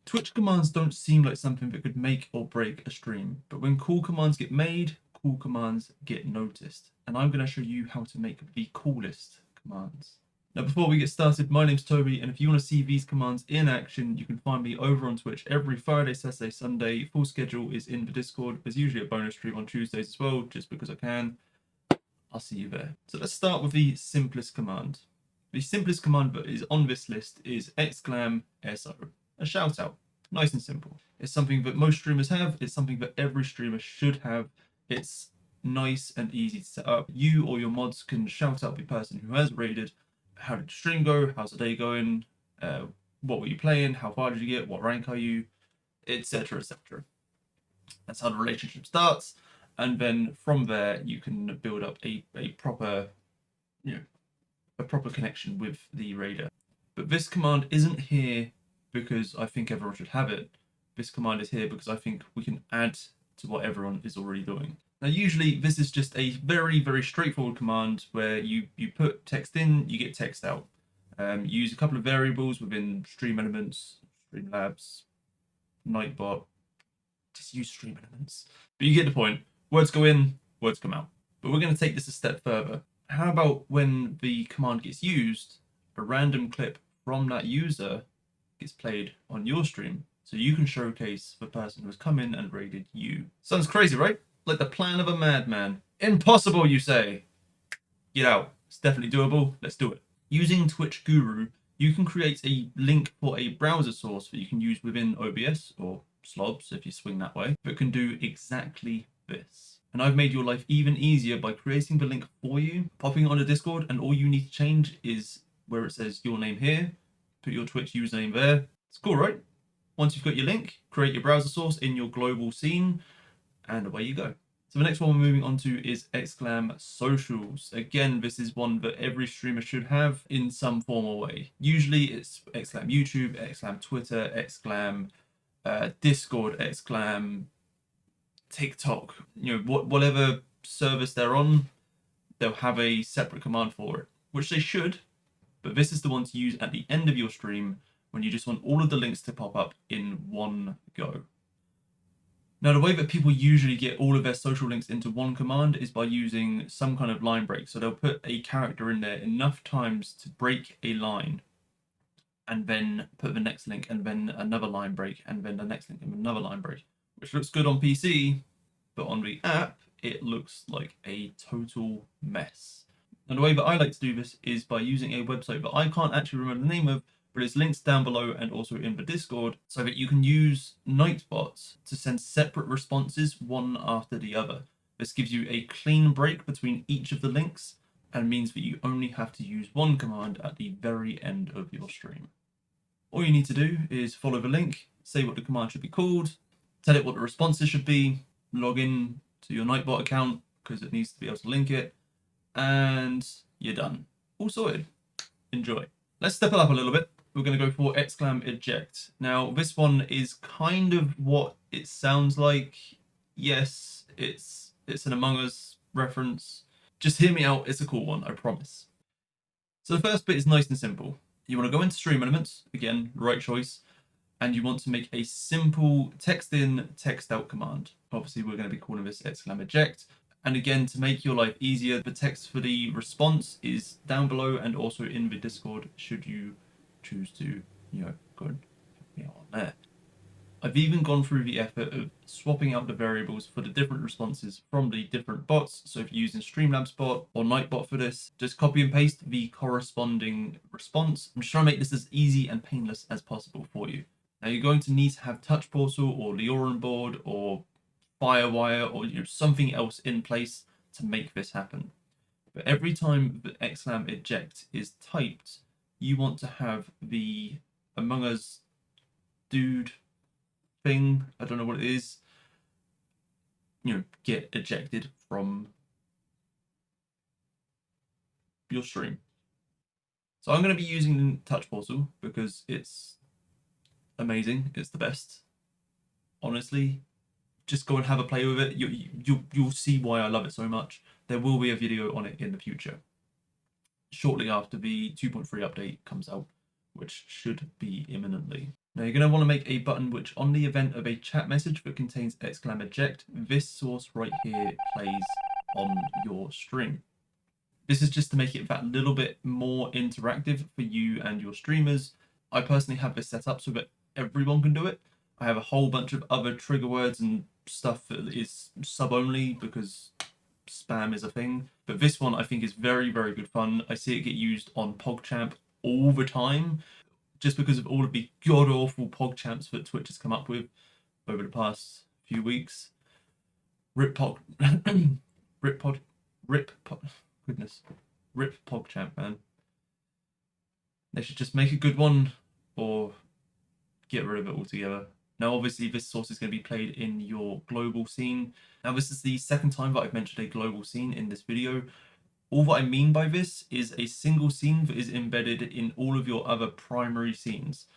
Twitch commands don't seem like something that could make or break a stream, but when cool commands get made, cool commands get noticed. And I'm going to show you how to make the coolest commands. Now, before we get started, my name's Toby, and if you want to see these commands in action, you can find me over on Twitch every Friday, Saturday, Sunday. Full schedule is in the Discord. There's usually a bonus stream on Tuesdays as well, just because I can. I'll see you there. So let's start with the simplest command. The simplest command that is on this list is !so, a shout out. Nice and simple. It's something that most streamers have. It's something that every streamer should have. It's nice and easy to set up. You or your mods can shout out the person who has raided. How did the stream go? How's the day going? What were you playing? How far did you get? What rank are you? Etc. etc. That's how the relationship starts. And then from there, you can build up a proper, a proper connection with the raider. But this command isn't here because I think everyone should have it. This command is here because I think we can add to what everyone is already doing. Now, usually this is just a very, very straightforward command where you put text in, you get text out. You use a couple of variables within Streamelements, Streamlabs, Nightbot. Just use Streamelements. But you get the point. Words go in, words come out. But we're going to take this a step further. How about when the command gets used, a random clip from that user gets played on your stream, so you can showcase the person who has come in and raided you. Sounds crazy, right? Like the plan of a madman. Impossible, you say? Get out. It's definitely doable. Let's do it. Using Twitch Guru, you can create a link for a browser source that you can use within OBS or slobs if you swing that way, that can do exactly this. And I've made your life even easier by creating the link for you, popping it on a Discord, and all you need to change is where it says your name here, put your Twitch username there. It's cool, right? Once you've got your link, create your browser source in your global scene, and away you go. So the next one we're moving on to is !socials. Again, this is one that every streamer should have in some form or way. Usually it's !YouTube, !Twitter, Discord, TikTok, whatever service they're on, they'll have a separate command for it, which they should, but this is the one to use at the end of your stream when you just want all of the links to pop up in one go. Now, the way that people usually get all of their social links into one command is by using some kind of line break. So they'll put a character in there enough times to break a line, and then put the next link, and then another line break, and then the next link, and another line break, which looks good on PC, but on the app, it looks like a total mess. And the way that I like to do this is by using a website that I can't actually remember the name of, but it's linked down below and also in the Discord, so that you can use Nightbot to send separate responses one after the other. This gives you a clean break between each of the links and means that you only have to use one command at the very end of your stream. All you need to do is follow the link, say what the command should be called, tell it what the responses should be, log in to your Nightbot account because it needs to be able to link it, and you're done. All sorted. Enjoy. Let's step it up a little bit. We're going to go for !eject. Now, this one is kind of what it sounds like. Yes, it's an Among Us reference. Just hear me out. It's a cool one, I promise. So the first bit is nice and simple. You want to go into Streamelements, again, right choice, and you want to make a simple text in, text out command. Obviously, we're going to be calling this !eject. And again, to make your life easier, the text for the response is down below and also in the Discord, should you choose to, go and put me on there. I've even gone through the effort of swapping out the variables for the different responses from the different bots. So if you're using Streamlabs bot or Nightbot for this, just copy and paste the corresponding response. I'm just trying to make this as easy and painless as possible for you. Now you're going to need to have Touch Portal or Leoran board or Firewire or something else in place to make this happen. But every time the !eject is typed, you want to have the Among Us dude thing, I don't know what it is, get ejected from your stream. So I'm going to be using Touch Portal because it's amazing. It's the best. Honestly, just go and have a play with it. You'll see why I love it so much. There will be a video on it in the future, shortly after the 2.3 update comes out, which should be imminently. Now you're going to want to make a button which on the event of a chat message that contains !eject, this source right here plays on your stream. This is just to make it that little bit more interactive for you and your streamers. I personally have this set up so that everyone can do it. I have a whole bunch of other trigger words and stuff that is sub only because spam is a thing. But this one I think is very, very good fun. I see it get used on PogChamp all the time, just because of all of the god-awful PogChamps that Twitch has come up with over the past few weeks. Rip PogChamp, man. They should just make a good one or get rid of it altogether. Now, obviously, this source is going to be played in your global scene. Now, this is the second time that I've mentioned a global scene in this video. All that I mean by this is a single scene that is embedded in all of your other primary scenes.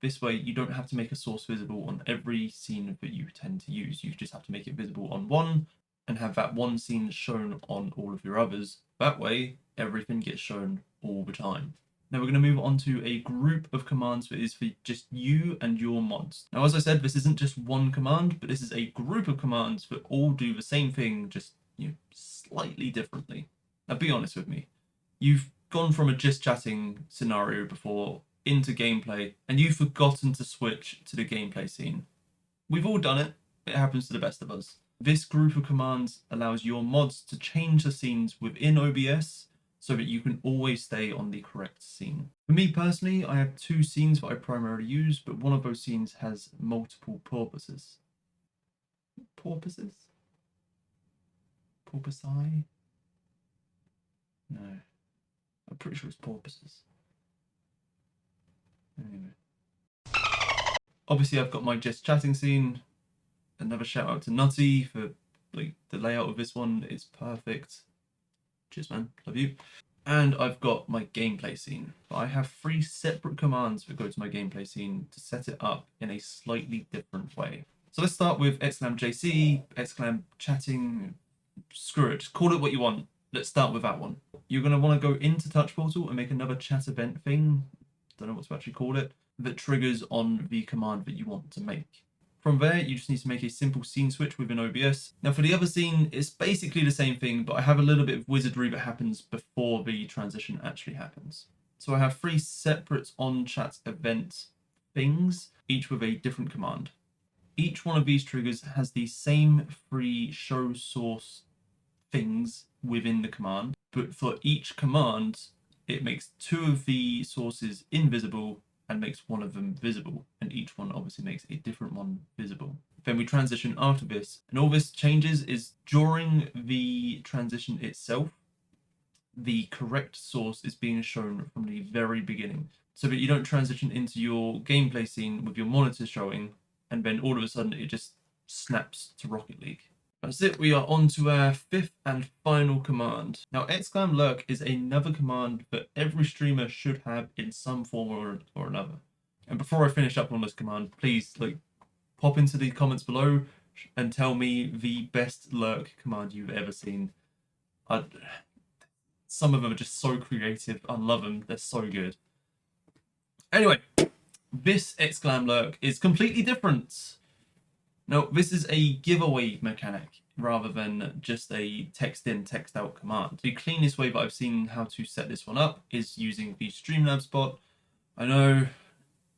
This way, you don't have to make a source visible on every scene that you tend to use. You just have to make it visible on one and have that one scene shown on all of your others. That way, everything gets shown all the time. Now we're going to move on to a group of commands that is for just you and your mods. Now, as I said, this isn't just one command, but this is a group of commands that all do the same thing, just slightly differently. Now, be honest with me. You've gone from a just chatting scenario before into gameplay, and you've forgotten to switch to the gameplay scene. We've all done it. It happens to the best of us. This group of commands allows your mods to change the scenes within OBS so that you can always stay on the correct scene. For me personally, I have two scenes that I primarily use, but one of those scenes has multiple purposes. Porpoises? Porpoisei? No. I'm pretty sure it's porpoises. Anyway. Obviously, I've got my just chatting scene. Another shout out to Nutty for the layout of this one. It's perfect. Cheers, man. Love you. And I've got my gameplay scene. I have 3 separate commands that go to my gameplay scene to set it up in a slightly different way. So let's start with !JC, !chatting. Screw it. Just call it what you want. Let's start with that one. You're going to want to go into Touch Portal and make another chat event thing. Don't know what to actually call it. That triggers on the command that you want to make. From there, you just need to make a simple scene switch within OBS. Now for the other scene, it's basically the same thing, but I have a little bit of wizardry that happens before the transition actually happens. So I have 3 separate on-chat event things, each with a different command. Each one of these triggers has the same 3 show source things within the command, but for each command, it makes 2 of the sources invisible and makes one of them visible, and each one obviously makes a different one visible. Then we transition after this, and all this changes is during the transition itself, the correct source is being shown from the very beginning, so that you don't transition into your gameplay scene with your monitor showing, and then all of a sudden it just snaps to Rocket League. That's it, we are on to our 5th and final command. Now, !lurk is another command that every streamer should have in some form or another. And before I finish up on this command, please pop into the comments below and tell me the best lurk command you've ever seen. Some of them are just so creative. I love them. They're so good. Anyway, this !lurk is completely different. Now, this is a giveaway mechanic rather than just a text in, text out command. The cleanest way that I've seen how to set this one up is using the Streamlabs bot. I know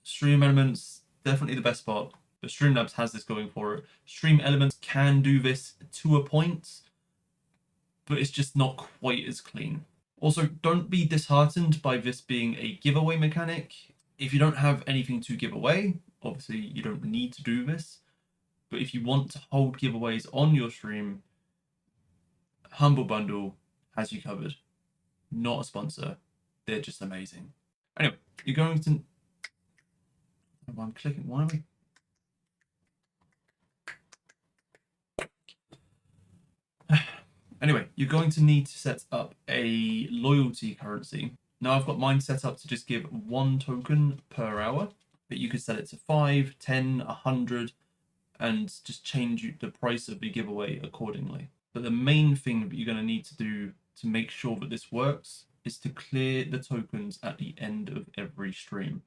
Streamelements, definitely the best bot, but Streamlabs has this going for it. Streamelements can do this to a point, but it's just not quite as clean. Also, don't be disheartened by this being a giveaway mechanic. If you don't have anything to give away, obviously you don't need to do this. But if you want to hold giveaways on your stream, Humble Bundle has you covered. Not a sponsor. They're just amazing. Anyway, you're going to... I'm clicking. Why am I... Anyway, you're going to need to set up a loyalty currency. Now I've got mine set up to just give 1 token per hour, but you could set it to 5, 10, 100, and just change the price of the giveaway accordingly. But the main thing that you're going to need to do to make sure that this works is to clear the tokens at the end of every stream.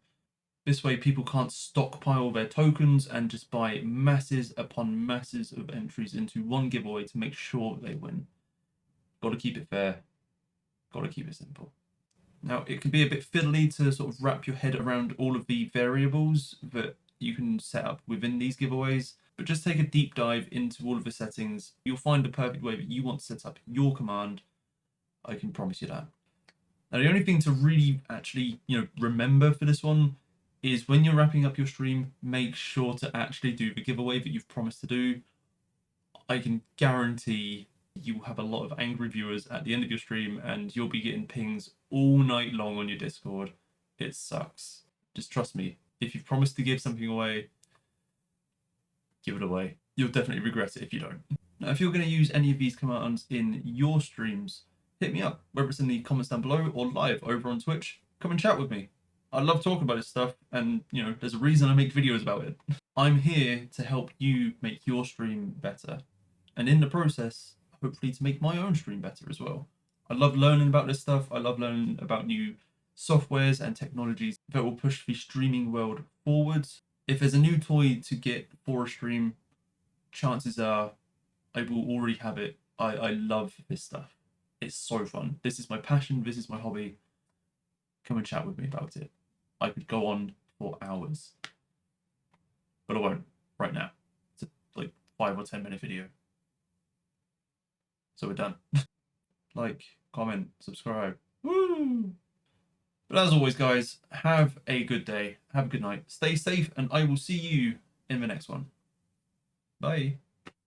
This way people can't stockpile their tokens and just buy masses upon masses of entries into one giveaway to make sure they win. Got to keep it fair. Got to keep it simple. Now, it can be a bit fiddly to sort of wrap your head around all of the variables that you can set up within these giveaways, but just take a deep dive into all of the settings. You'll find the perfect way that you want to set up your command. I can promise you that. Now, the only thing to really actually, remember for this one is when you're wrapping up your stream, make sure to actually do the giveaway that you've promised to do. I can guarantee you will have a lot of angry viewers at the end of your stream and you'll be getting pings all night long on your Discord. It sucks. Just trust me. If you've promised to give something away, give it away. You'll definitely regret it if you don't. Now, if you're going to use any of these commands in your streams, hit me up, whether it's in the comments down below or live over on Twitch. Come and chat with me. I love talking about this stuff, and there's a reason I make videos about it. I'm here to help you make your stream better, and in the process, hopefully to make my own stream better as well. I love learning about this stuff. I love learning about new softwares and technologies that will push the streaming world forwards. If there's a new toy to get for a stream, chances are I will already have it. I love this stuff. It's so fun. This is my passion. This is my hobby. Come and chat with me about it. I could go on for hours, but I won't right now. It's a 5 or 10 minute video. So we're done. Like, comment, subscribe. Woo! But as always, guys, have a good day. Have a good night. Stay safe, and I will see you in the next one. Bye.